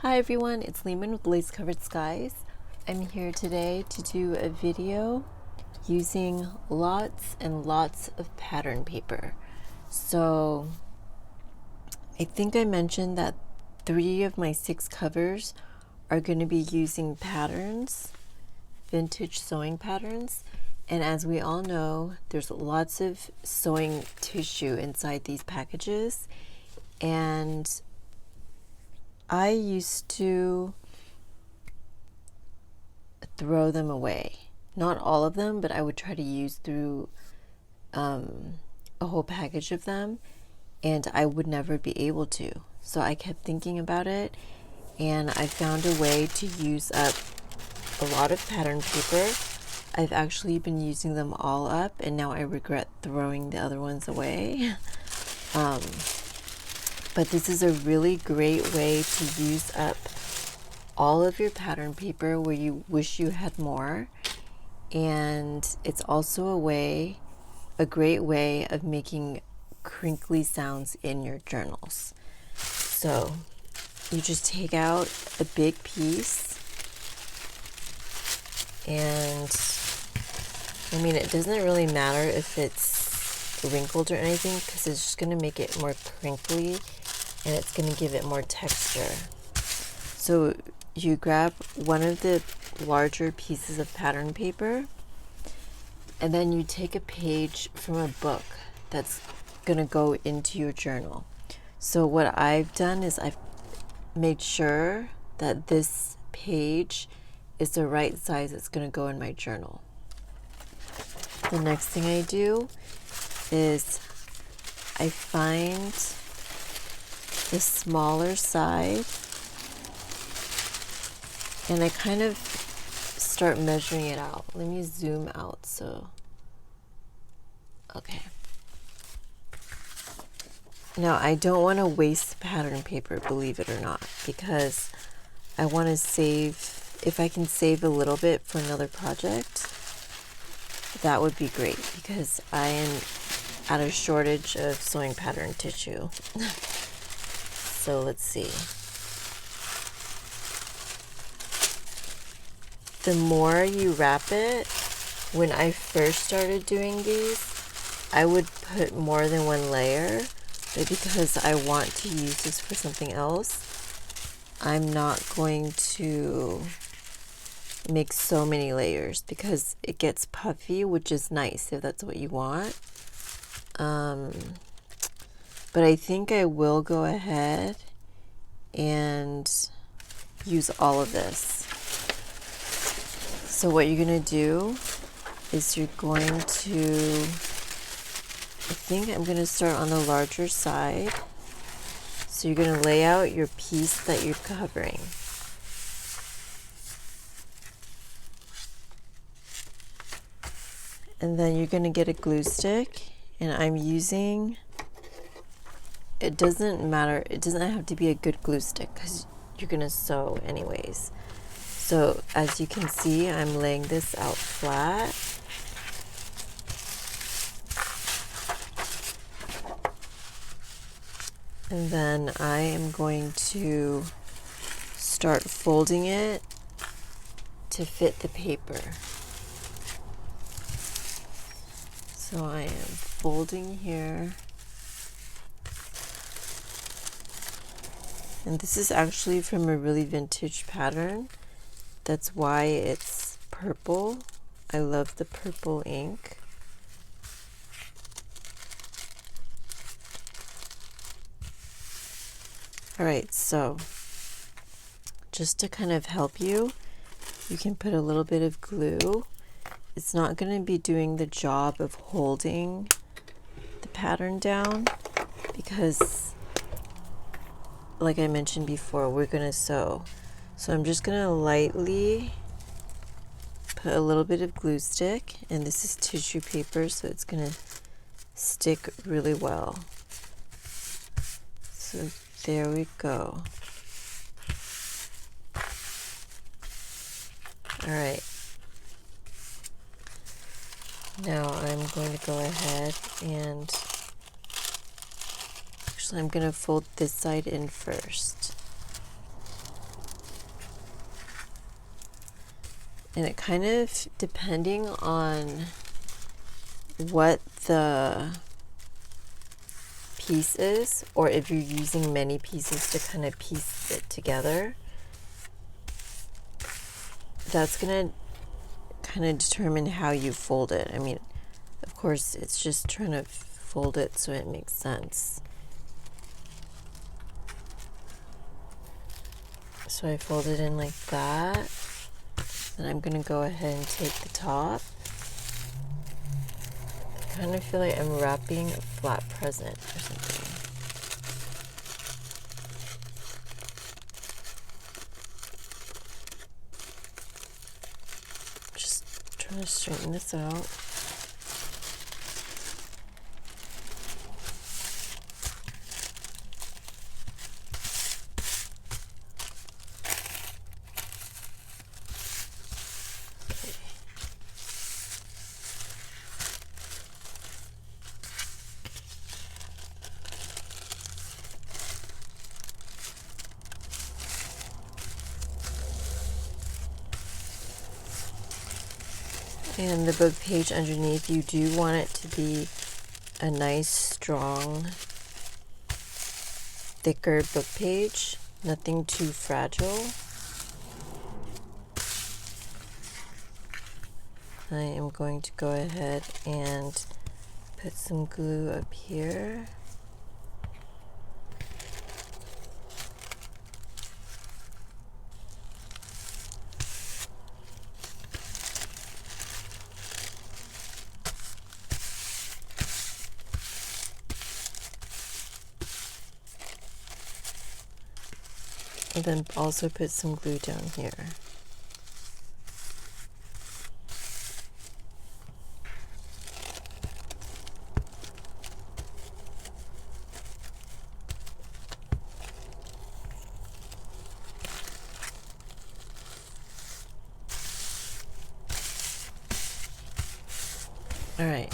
Hi everyone, it's Lehman with Lace Covered Skies. I'm here today to do a video using lots and lots of pattern paper. So I think I mentioned that 3 of my 6 covers are going to be using patterns, vintage sewing patterns. And as we all know, there's lots of sewing tissue inside these packages. And I used to throw them away. Not all of them, but I would try to use through a whole package of them, and I would never be able to. So I kept thinking about it, and I found a way to use up a lot of pattern paper. I've actually been using them all up, and now I regret throwing the other ones away. But this is a really great way to use up all of your pattern paper where you wish you had more. And it's also a great way of making crinkly sounds in your journals. So you just take out a big piece, and I mean, it doesn't really matter if it's wrinkled or anything, because it's just going to make it more crinkly and it's going to give it more texture. So you grab one of the larger pieces of pattern paper, and then you take a page from a book that's going to go into your journal. So what I've done is I've made sure that this page is the right size that's going to go in my journal. The next thing I do is I find the smaller side, and I kind of start measuring it out. Let me zoom out. Okay. Now, I don't want to waste pattern paper, believe it or not, because I want to save, if I can save a little bit for another project, that would be great, because I am at a shortage of sewing pattern tissue. So let's see. The more you wrap it, when I first started doing these, I would put more than one layer, but because I want to use this for something else, I'm not going to make so many layers because it gets puffy, which is nice if that's what you want. But I think I will go ahead and use all of this. So what you're going to do is you're going to, I think I'm going to start on the larger side. So you're going to lay out your piece that you're covering. And then you're going to get a glue stick, and I'm using, it doesn't matter, it doesn't have to be a good glue stick because you're going to sew anyways. So as you can see, I'm laying this out flat. And then I am going to start folding it to fit the paper. So I am folding here. And this is actually from a really vintage pattern. That's why it's purple. I love the purple ink. Alright, so just to kind of help you, you can put a little bit of glue. It's not going to be doing the job of holding the pattern down because, like I mentioned before, we're going to sew. So I'm just going to lightly put a little bit of glue stick, and this is tissue paper, so it's going to stick really well. So there we go. All right. Now I'm going to go ahead and actually I'm going to fold this side in first. And it kind of, depending on what the piece is, or if you're using many pieces to kind of piece it together, that's gonna kind of determine how you fold it. I mean, of course, it's just trying to fold it so it makes sense. So I fold it in like that. Then I'm gonna go ahead and take the top. I kind of feel like I'm wrapping a flat present or something. Just trying to straighten this out. And the book page underneath, you do want it to be a nice, strong, thicker book page, nothing too fragile. I am going to go ahead and put some glue up here. And then also put some glue down here. All right.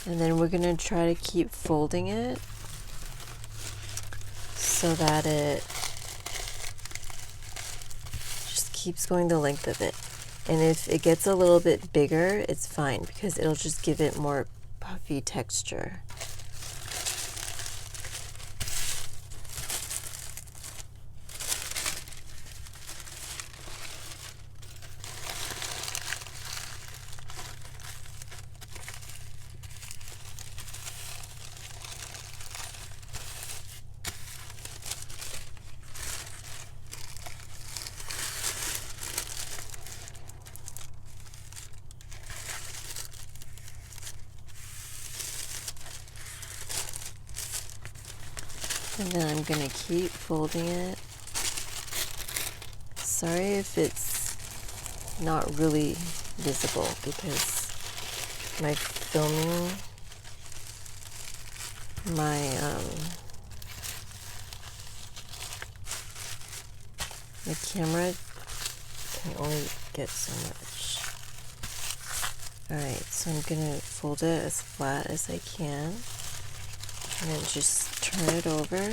And then we're going to try to keep folding it so that it just keeps going the length of it. And if it gets a little bit bigger, it's fine because it'll just give it more puffy texture. And then I'm going to keep folding it. Sorry if it's not really visible because my filming, my camera can only get so much. Alright, so I'm going to fold it as flat as I can. And then just turn it over.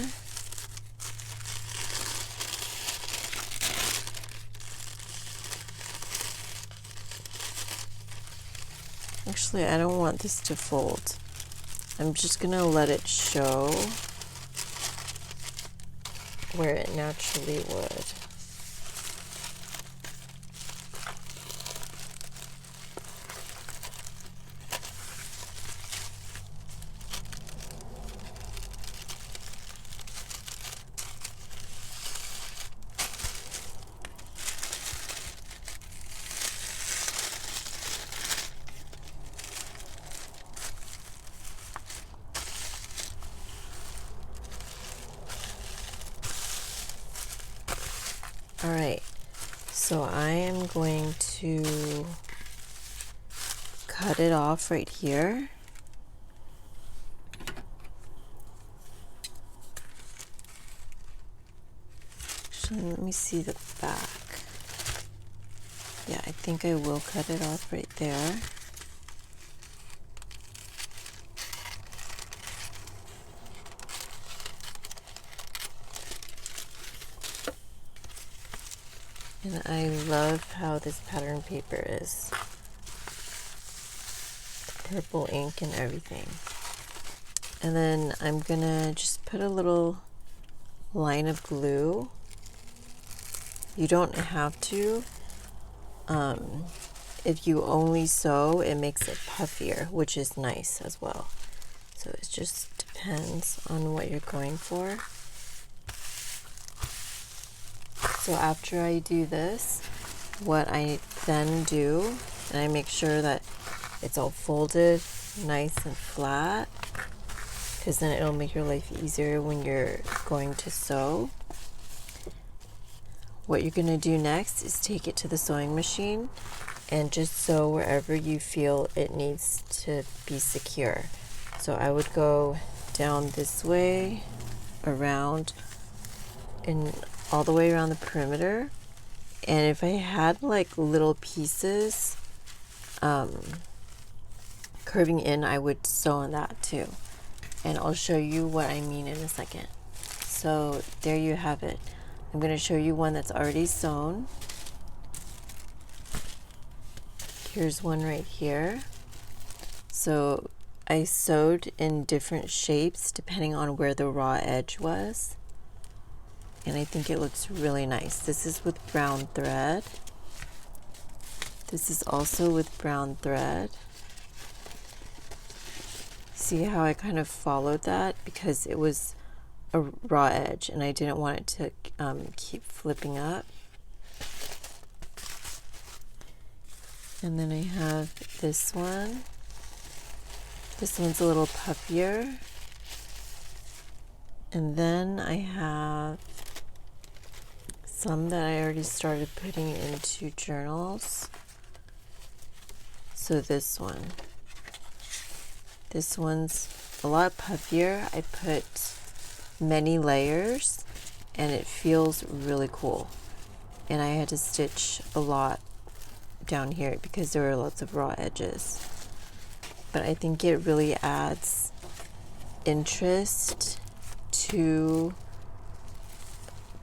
Actually, I don't want this to fold. I'm just going to let it show where it naturally would. All right, so I am going to cut it off right here. Actually, let me see the back. Yeah, I think I will cut it off right there. And I love how this pattern paper is. Purple ink and everything. And then I'm gonna just put a little line of glue. You don't have to. If you only sew, it makes it puffier, which is nice as well. So it just depends on what you're going for. So after I do this, what I then do, and I make sure that it's all folded nice and flat, because then it'll make your life easier when you're going to sew. What you're going to do next is take it to the sewing machine and just sew wherever you feel it needs to be secure. So I would go down this way, around, and all the way around the perimeter. And if I had like little pieces curving in, I would sew on that too. And I'll show you what I mean in a second. So there you have it. I'm going to show you one that's already sewn. Here's one right here. So I sewed in different shapes depending on where the raw edge was. And I think it looks really nice. This is with brown thread. This is also with brown thread. See how I kind of followed that because it was a raw edge and I didn't want it to keep flipping up. And then I have this one. This one's a little puffier. And then I have some that I already started putting into journals. So this one's a lot puffier. I put many layers and it feels really cool. And I had to stitch a lot down here because there were lots of raw edges. But I think it really adds interest to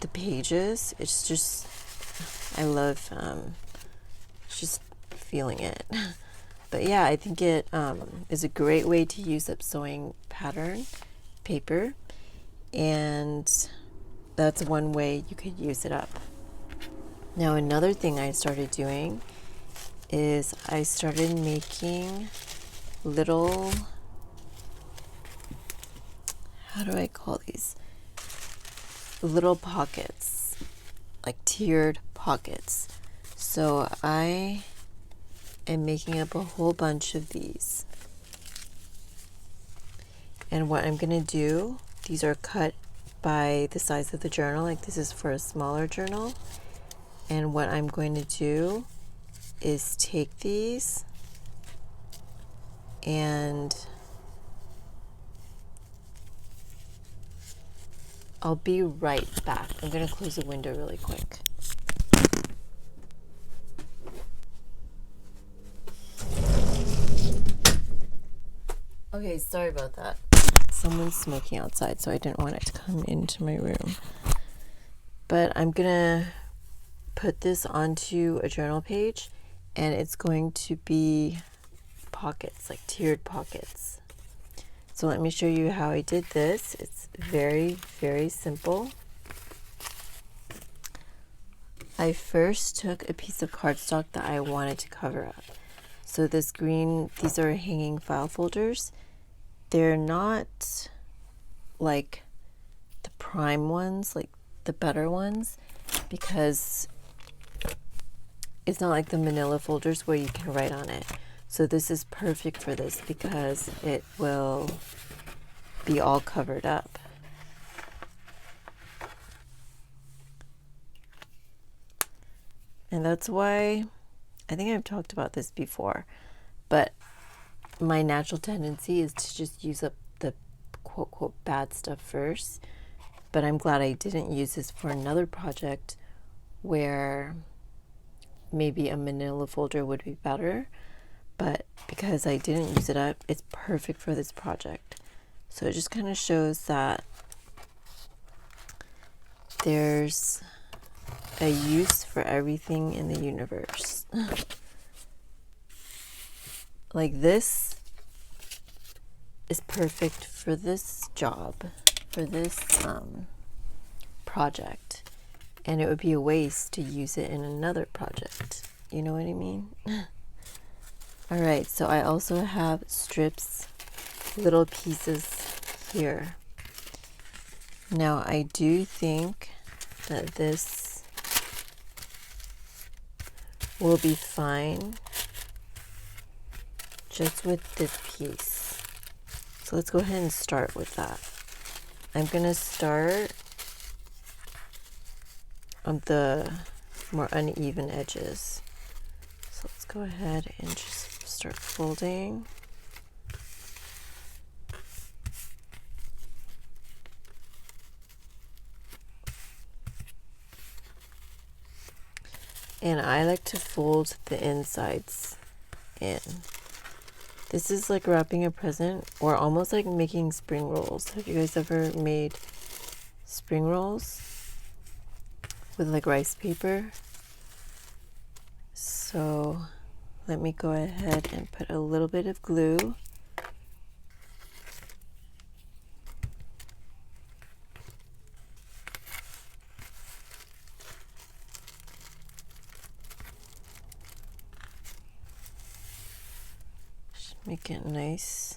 the pages. It's just, I love just feeling it. But yeah, I think it is a great way to use up sewing pattern paper, and that's one way you could use it up. Now another thing I started doing is I started making little, how do I call these? Little pockets, like tiered pockets. So I am making up a whole bunch of these. And what I'm gonna do, these are cut by the size of the journal, like this is for a smaller journal. And what I'm going to do is take these and I'll be right back. I'm going to close the window really quick. Okay, sorry about that. Someone's smoking outside, so I didn't want it to come into my room. But I'm going to put this onto a journal page, and it's going to be pockets, like tiered pockets. So let me show you how I did this. It's very, very simple. I first took a piece of cardstock that I wanted to cover up. So this green, these are hanging file folders. They're not like the prime ones, like the better ones, because it's not like the manila folders where you can write on it. So this is perfect for this because it will be all covered up. And that's why, I think I've talked about this before, but my natural tendency is to just use up the quote, quote, bad stuff first. But I'm glad I didn't use this for another project where maybe a manila folder would be better. But because I didn't use it up, it's perfect for this project. So it just kind of shows that there's a use for everything in the universe. Like this is perfect for this job, for this project, and it would be a waste to use it in another project. You know what I mean? All right, so I also have strips, little pieces here. Now I do think that this will be fine just with this piece. So let's go ahead and start with that. I'm gonna start on the more uneven edges. So let's go ahead and just start folding. And I like to fold the insides in. This is like wrapping a present, or almost like making spring rolls. Have you guys ever made spring rolls with like rice paper? So let me go ahead and put a little bit of glue. Make it nice.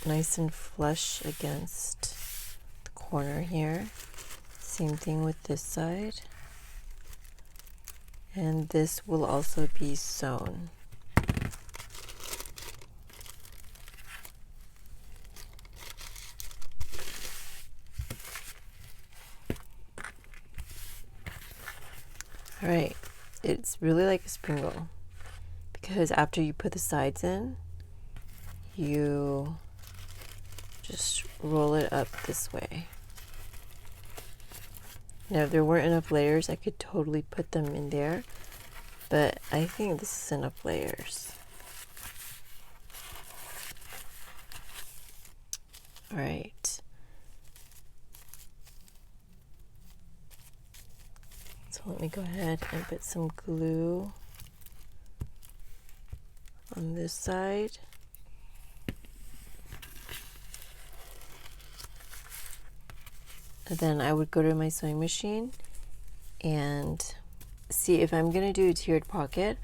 Nice and flush against the corner here. Same thing with this side. And this will also be sewn. All right, it's really like a spring roll, because after you put the sides in, you just roll it up this way. Now, if there weren't enough layers, I could totally put them in there, but I think this is enough layers. All right. So let me go ahead and put some glue on this side. And then I would go to my sewing machine and see if I'm going to do a tiered pocket.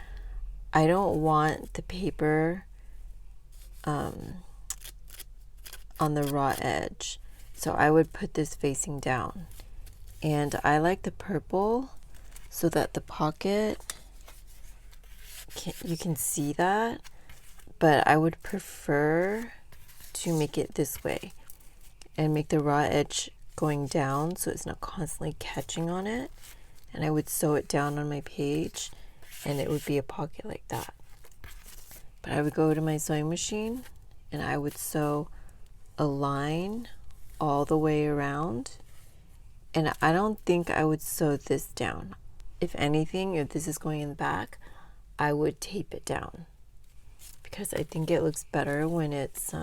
I don't want the paper on the raw edge. So I would put this facing down. And I like the purple so that the pocket, you can see that, but I would prefer to make it this way and make the raw edge going down so it's not constantly catching on it. And I would sew it down on my page and it would be a pocket like that. But I would go to my sewing machine and I would sew a line all the way around. And I don't think I would sew this down. If anything, if this is going in the back, I would tape it down, because I think it looks better when it's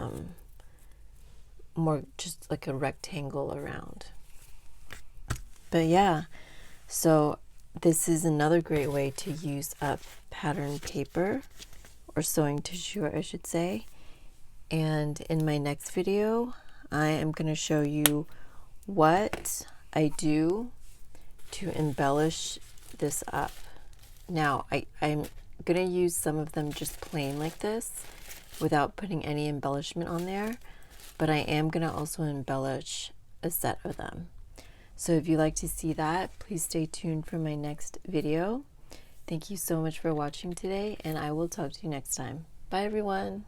more just like a rectangle around. But yeah, so this is another great way to use up pattern paper, or sewing tissue, I should say. And in my next video, I am going to show you what I do to embellish this up. Now, I'm going to use some of them just plain like this without putting any embellishment on there, but I am going to also embellish a set of them. So if you'd like to see that, please stay tuned for my next video. Thank you so much for watching today, and I will talk to you next time. Bye, everyone.